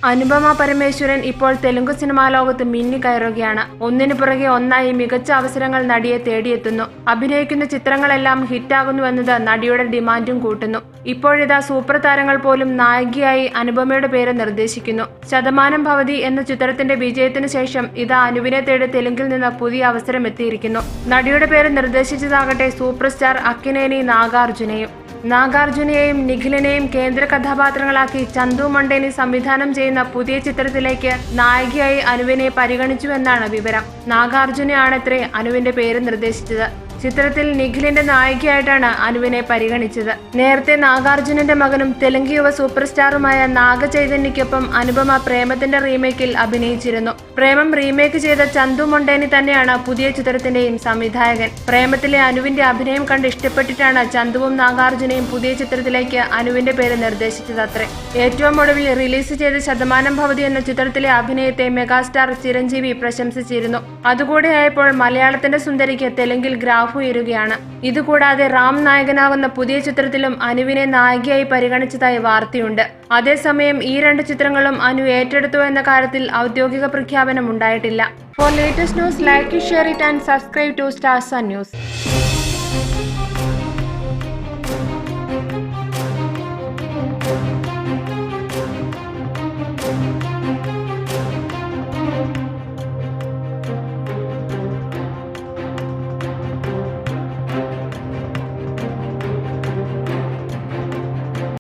അനുപമ പരമേശ്വരൻ ഇപ്പോൾ തെലുങ്ക് സിനിമാ ലോകത്ത് മിന്നിക്കയറുകയാണ്. ഒന്നിനു പുറകെ ഒന്നായി മികച്ച അവസരങ്ങൾ നടിയെ തേടിയെത്തുന്നു. അഭിനയിക്കുന്ന ചിത്രങ്ങളെല്ലാം ഹിറ്റാകുന്നുവെന്നത് നടിയുടെ ഡിമാൻഡും കൂട്ടുന്നു. ഇപ്പോഴിതാ സൂപ്പർ താരങ്ങൾ പോലും നായികയായി അനുപമയുടെ പേര് നിർദ്ദേശിക്കുന്നു. ശതമാനം ഭവതി എന്ന ചിത്രത്തിന്റെ വിജയത്തിന് ശേഷം ഇതാ അനുവിനെ തേടി തെലുങ്കിൽ നിന്ന് പുതിയ അവസരം എത്തിയിരിക്കുന്നു. നടിയുടെ പേര് നിർദ്ദേശിച്ചതാകട്ടെ സൂപ്പർ സ്റ്റാർ അക്കിനേനി നാഗാർജുനയെയും നിഖിലിനെയും കേന്ദ്ര കഥാപാത്രങ്ങളാക്കി ചന്തു മണ്ടേനി സംവിധാനം ചെയ്യുന്ന പുതിയ ചിത്രത്തിലേക്ക് നായികയായി അനുവിനെ പരിഗണിച്ചുവെന്നാണ് വിവരം. നാഗാർജുനയാണത്രേ അനുവിന്റെ പേര് നിർദ്ദേശിച്ചത്. ചിത്രത്തിൽ നിഖിലിന്റെ നായികയായിട്ടാണ് അനുവിനെ പരിഗണിച്ചത്. നേരത്തെ നാഗാർജുനന്റെ മകനും തെലുങ്ക് യുവ സൂപ്പർ സ്റ്റാറുമായ നാഗ ചൈതന്യക്കൊപ്പം അനുപമ പ്രേമത്തിന്റെ റീമേക്കിൽ അഭിനയിച്ചിരുന്നു. പ്രേമം റീമേക്ക് ചെയ്ത ചന്തു മൊണ്ടേനി തന്നെയാണ് പുതിയ ചിത്രത്തിന്റെയും സംവിധായകൻ. പ്രേമത്തിലെ അനുവിന്റെ അഭിനയം കണ്ട് ഇഷ്ടപ്പെട്ടിട്ടാണ് ചന്തുവും നാഗാർജുനയും പുതിയ ചിത്രത്തിലേക്ക് അനുവിന്റെ പേര് നിർദ്ദേശിച്ചതത്രേ. ഏറ്റവും ഒടുവിൽ റിലീസ് ചെയ്ത ശതമാനം ഭവതി എന്ന ചിത്രത്തിലെ അഭിനയത്തെ മെഗാസ്റ്റാർ ചിരഞ്ജീവി പ്രശംസിച്ചിരുന്നു. അതുകൂടെ ആയപ്പോൾ മലയാളത്തിന്റെ സുന്ദരിക്ക് തെലുങ്കിൽ ഗ്രാഫ് ഉയരുകയാണ്. ഇതുകൂടാതെ റാം നായകനാകുന്ന പുതിയ ചിത്രത്തിലും അനുവിനെ നായികയായി പരിഗണിച്ചതായി വാർത്തയുണ്ട്. അതേസമയം ഈ രണ്ട് ചിത്രങ്ങളും അനു ഏറ്റെടുത്തു എന്ന കാര്യത്തിൽ ഔദ്യോഗിക പ്രഖ്യാപനം ഉണ്ടായിട്ടില്ല. For latest news, like, share it and subscribe to Star Sun news.